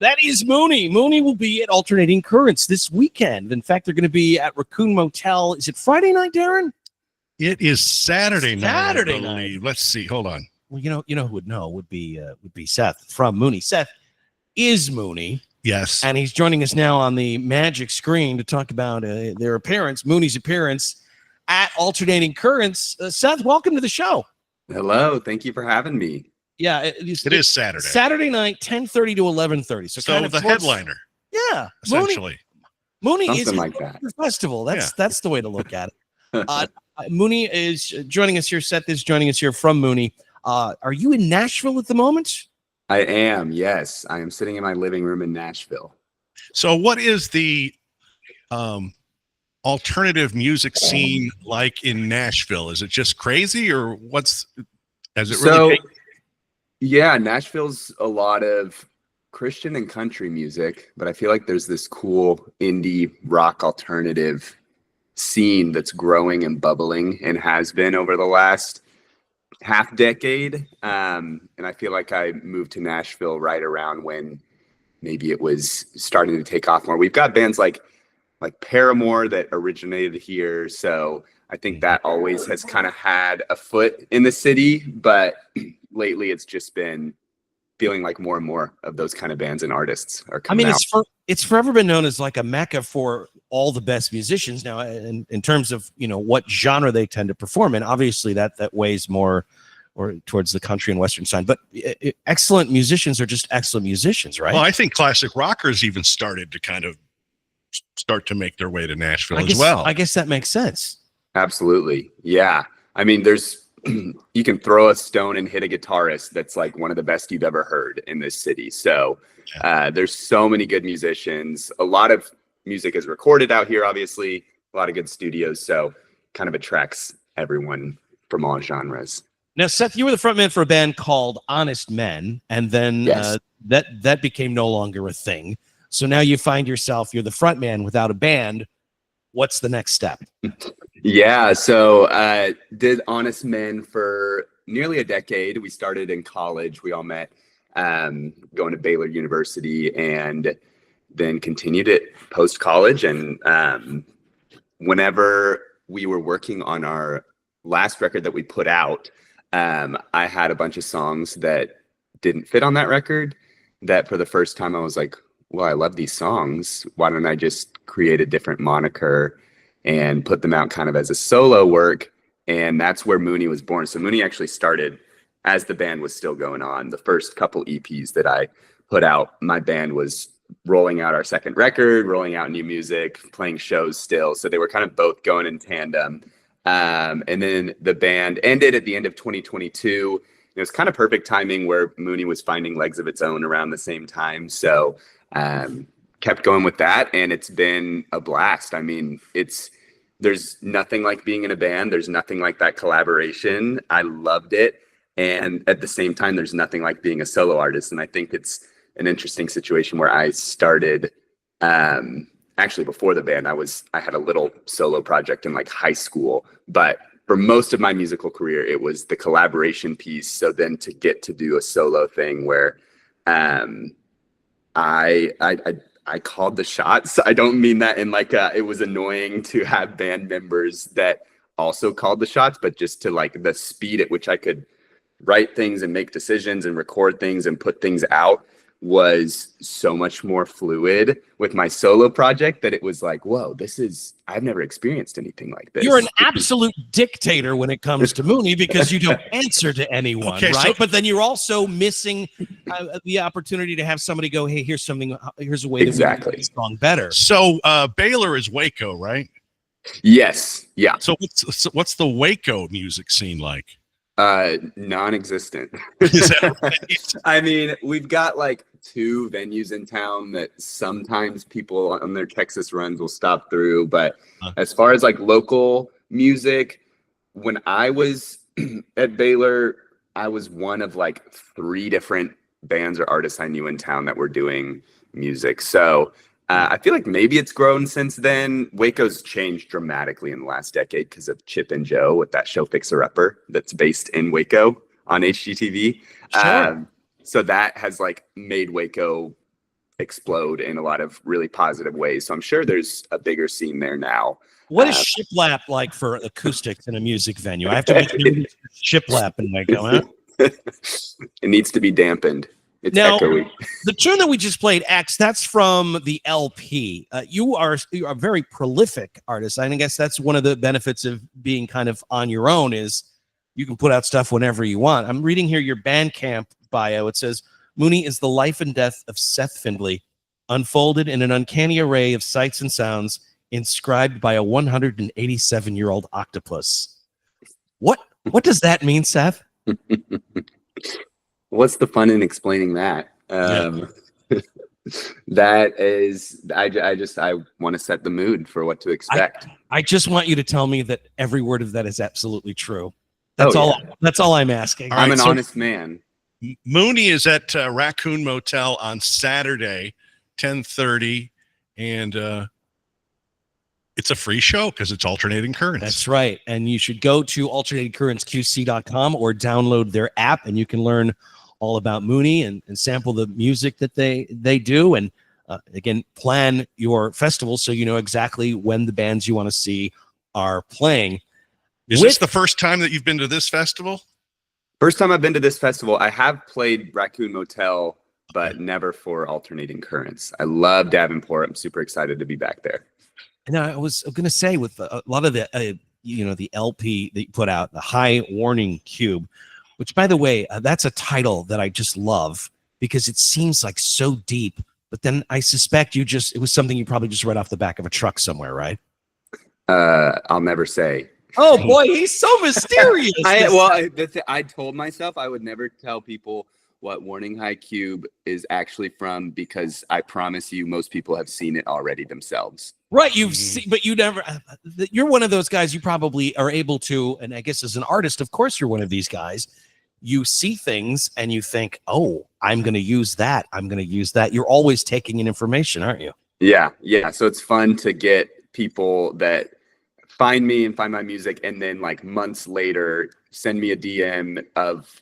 That is Moony. Moony will be at Alternating Currents this weekend. In fact, they're going to be at Raccoon Motel. Is it Friday night, Darren? It is Saturday night. Saturday night. Let's see. Hold on. Well, you know who would know would be Seth from Moony. Seth is Moony. Yes. And he's joining us now on the magic screen to talk about their appearance, Moony's appearance at Alternating Currents. Seth, welcome to the show. Hello. Thank you for having me. Yeah. It is Saturday. Saturday night, 10:30 to 11:30. So kind of the headliner. Yeah. Essentially. Moony Something is like that. Festival. That's the way to look at it. Moony is joining us here. Seth is joining us here from Moony. Are you in Nashville at the moment? I am. Yes. I am sitting in my living room in Nashville. So what is the alternative music scene like in Nashville? Is it just crazy, or has it really Yeah, Nashville's a lot of Christian and country music, but I feel like there's this cool indie rock alternative scene that's growing and bubbling and has been over the last half decade. And I feel like I moved to Nashville right around when maybe it was starting to take off more. We've got bands like Paramore that originated here. So I think that always has kind of had a foot in the city, but lately it's just been feeling like more and more of those kind of bands and artists are coming out. It's forever been known as like a mecca for all the best musicians now in terms of, what genre they tend to perform in. Obviously that weighs more or towards the country and Western side, but excellent musicians are just excellent musicians, right? Well, I think classic rockers even started to kind of start to make their way to Nashville as well. I guess that makes sense. Absolutely. Yeah. I mean, you can throw a stone and hit a guitarist that's like one of the best you've ever heard in this city. So there's so many good musicians. A lot of music is recorded out here, obviously, a lot of good studios. So kind of attracts everyone from all genres. Now, Seth, you were the frontman for a band called Honest Men, and then that became no longer a thing. So now you find yourself, you're the frontman without a band. What's the next step? Yeah, so did Honest Men for nearly a decade. We started in college. We all met going to Baylor University and then continued it post-college. And whenever we were working on our last record that we put out, I had a bunch of songs that didn't fit on that record that for the first time I was like, well, I love these songs. Why don't I just create a different moniker and put them out kind of as a solo work? And that's where Moony was born. So Moony actually started as the band was still going on. The first couple EPs that I put out, my band was rolling out our second record, rolling out new music, playing shows still. So they were kind of both going in tandem. And then the band ended at the end of 2022. It was kind of perfect timing where Moony was finding legs of its own around the same time. So kept going with that, and it's been a blast. I mean, there's nothing like being in a band. There's nothing like that collaboration. I loved it. And at the same time, there's nothing like being a solo artist. And I think it's an interesting situation where I started, actually before the band, I had a little solo project in like high school, but for most of my musical career, it was the collaboration piece. So then to get to do a solo thing where, I called the shots. I don't mean that in like it was annoying to have band members that also called the shots, but just to like the speed at which I could write things and make decisions and record things and put things out was so much more fluid with my solo project that it was like, whoa, I've never experienced anything like this. You're an absolute dictator when it comes to Moony because you don't answer to anyone, Okay, right? so- But then you're also missing the opportunity to have somebody go, hey, here's a way that we can make this song better. So Baylor is Waco, right? Yes. Yeah. So what's the Waco music scene like? Non-existent. Is that right? I mean, we've got like 2 venues in town that sometimes people on their Texas runs will stop through. But as far as like local music, when I was at Baylor, I was one of like 3 different bands or artists I knew in town that were doing music. So I feel like maybe it's grown since then. Waco's changed dramatically in the last decade because of Chip and Joe with that show Fixer Upper that's based in Waco on HGTV. Sure. So that has like made Waco explode in a lot of really positive ways. So I'm sure there's a bigger scene there now. What is shiplap like for acoustics in a music venue? I have to make shiplap in Waco, huh? It needs to be dampened. It's Now, echoey. the tune that we just played, X, that's from the LP. You are a very prolific artist. I guess that's one of the benefits of being kind of on your own is you can put out stuff whenever you want. I'm reading here your Bandcamp bio. It says, Moony is the life and death of Seth Findley, unfolded in an uncanny array of sights and sounds inscribed by a 187-year-old octopus. What does that mean, Seth? What's the fun in explaining that? That is, I want to set the mood for what to expect. I just want you to tell me that every word of that is absolutely true. That's all I'm asking. I'm an honest man. Moony is at Raccoon Motel on Saturday, 10:30, and it's a free show because it's Alternating Currents. That's right. And you should go to alternatingcurrentsqc.com or download their app, and you can learn all about Moony and sample the music that they do. And again, plan your festival so you know exactly when the bands you want to see are playing. Is this the first time that you've been to this festival? First time I've been to this festival. I have played Raccoon Motel, but never for Alternating Currents. I love Davenport. I'm super excited to be back there. Now, I was going to say with a lot of the, the LP that you put out, the High Warning Cube, which, by the way, that's a title that I just love because it seems like so deep. But then I suspect it was something you probably just read off the back of a truck somewhere, right? I'll never say. Oh, boy, he's so mysterious. I told myself I would never tell people what Warning High Cube is actually from because I promise you most people have seen it already themselves. Right, but you never. You're one of those guys. You probably are able to, and I guess as an artist, of course, you're one of these guys. You see things and you think, "Oh, I'm going to use that. I'm going to use that." You're always taking in information, aren't you? Yeah. So it's fun to get people that find me and find my music, and then like months later, send me a DM of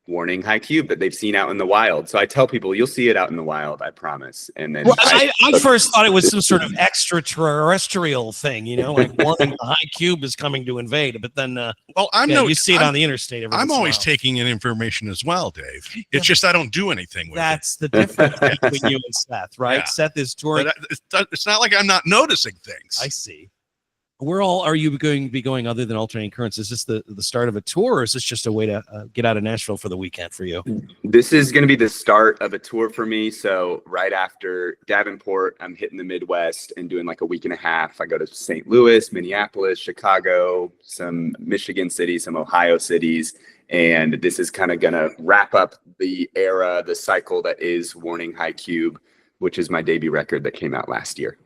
Warning High Cube that they've seen out in the wild. So I tell people, you'll see it out in the wild, I promise. And then I first thought it was some sort of extraterrestrial thing, like Warning the High Cube is coming to invade. But then, you see it on the interstate. I'm always taking in information as well, Dave. It's just I don't do anything with it. That's the difference between you and Seth, right? Yeah. Seth is touring. But it's not like I'm not noticing things. I see. Where all are you going to be going other than Alternating Currents? Is this the start of a tour, or is this just a way to get out of Nashville for the weekend for you? This is going to be the start of a tour for me. So right after Davenport, I'm hitting the Midwest and doing like a week and a half. I go to St. Louis, Minneapolis, Chicago, some Michigan cities, some Ohio cities. And this is kind of going to wrap up the cycle that is Warning High Cube, which is my debut record that came out last year.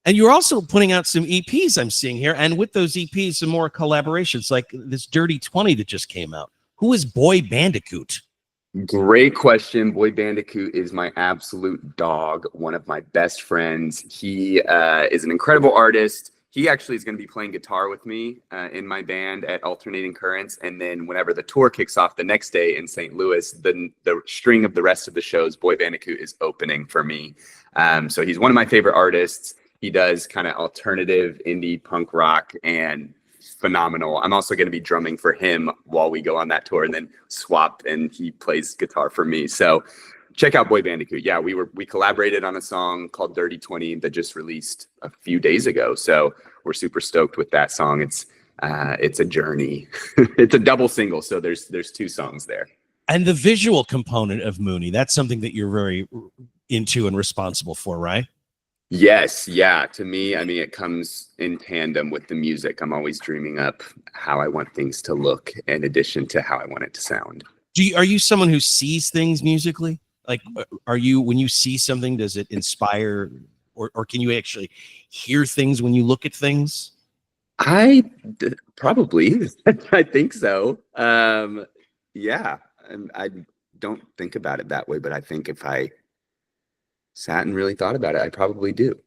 And you're also putting out some EPs I'm seeing here. And with those EPs, some more collaborations like this Dirty 20 that just came out. Who is Boy Bandicoot? Great question. Boy Bandicoot is my absolute dog, one of my best friends. He is an incredible artist. He actually is going to be playing guitar with me in my band at Alternating Currents. And then whenever the tour kicks off the next day in St. Louis, the string of the rest of the shows, Boy Bandicoot is opening for me. So he's one of my favorite artists. He does kind of alternative indie punk rock and phenomenal. I'm also going to be drumming for him while we go on that tour and then swap and he plays guitar for me. So check out Boy Bandicoot. Yeah, we collaborated on a song called Dirty 20 that just released a few days ago. So we're super stoked with that song. It's a journey. It's a double single. So there's two songs there. And the visual component of Moony, that's something that you're very into and responsible for, right? Yes. Yeah. To me, I mean, it comes in tandem with the music. I'm always dreaming up how I want things to look in addition to how I want it to sound. Are you someone who sees things musically? Like, when you see something, does it inspire or can you actually hear things when you look at things? I probably, I think so. Yeah. I don't think about it that way, but I think if I sat and really thought about it, I probably do.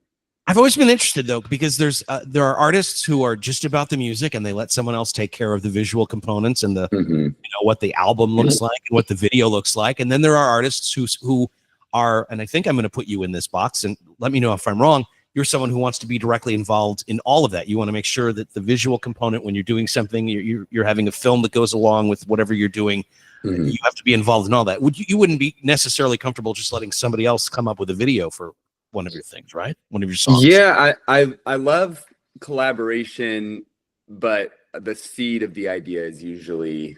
I've always been interested though, because there are artists who are just about the music and they let someone else take care of the visual components and the what the album looks like and what the video looks like. And then there are artists who are, and I think I'm going to put you in this box, and let me know if I'm wrong. You're someone who wants to be directly involved in all of that. You want to make sure that the visual component, when you're doing something, you're having a film that goes along with whatever you're doing. You have to be involved in all that. You wouldn't be necessarily comfortable just letting somebody else come up with a video for one of your things, right? One of your songs. Yeah, I love collaboration, but the seed of the idea is usually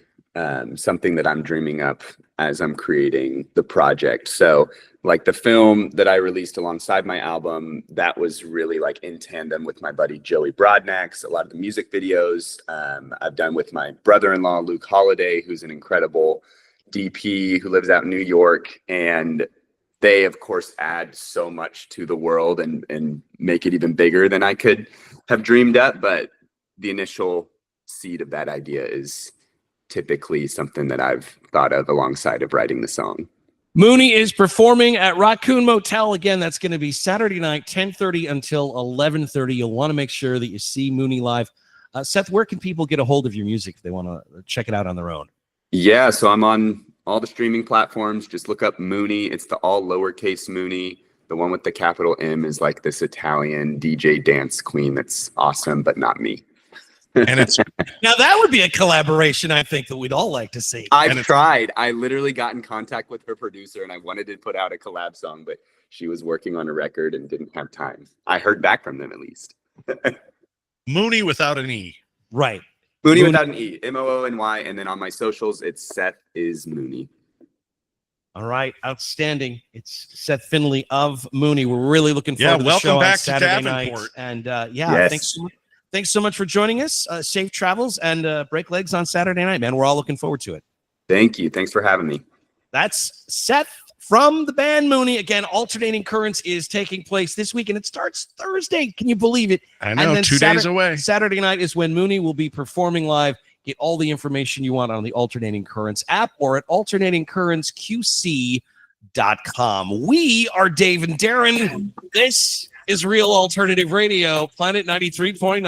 something that I'm dreaming up as I'm creating the project. So like the film that I released alongside my album, that was really like in tandem with my buddy Joey Broadnax. A lot of the music videos I've done with my brother-in-law, Luke Holiday, who's an incredible DP who lives out in New York. And they, of course, add so much to the world and make it even bigger than I could have dreamed up. But the initial seed of that idea is typically something that I've thought of alongside of writing the song. Moony is performing at Raccoon Motel. Again, that's going to be Saturday night, 10:30 until 11:30. You'll want to make sure that you see Moony live. Seth, where can people get a hold of your music if they want to check it out on their own? Yeah, so I'm on all the streaming platforms. Just look up Moony. It's the all lowercase Moony. The one with the capital M is like this Italian DJ dance queen that's awesome, but not me. And it's Now that would be a collaboration I think that we'd all like to see. I've tried. I literally got in contact with her producer and I wanted to put out a collab song, but she was working on a record and didn't have time. I heard back from them at least. Moony without an E. Right. Moony without an E, Moony. And then on my socials, it's Seth is Moony. All right, outstanding. It's Seth Findley of Moony. We're really looking forward to the show back on Saturday to Davenport. night. And yes. Thanks so much for joining us. Safe travels and break legs on Saturday night, man. We're all looking forward to it. Thank you. Thanks for having me. That's Seth from the band Moony. Again, Alternating Currents is taking place this week, and it starts Thursday. Can you believe it? I know, and then 2 days away. Saturday night is when Moony will be performing live. Get all the information you want on the Alternating Currents app or at alternatingcurrentsqc.com. We are Dave and Darren. This is Real Alternative Radio, Planet 93.9.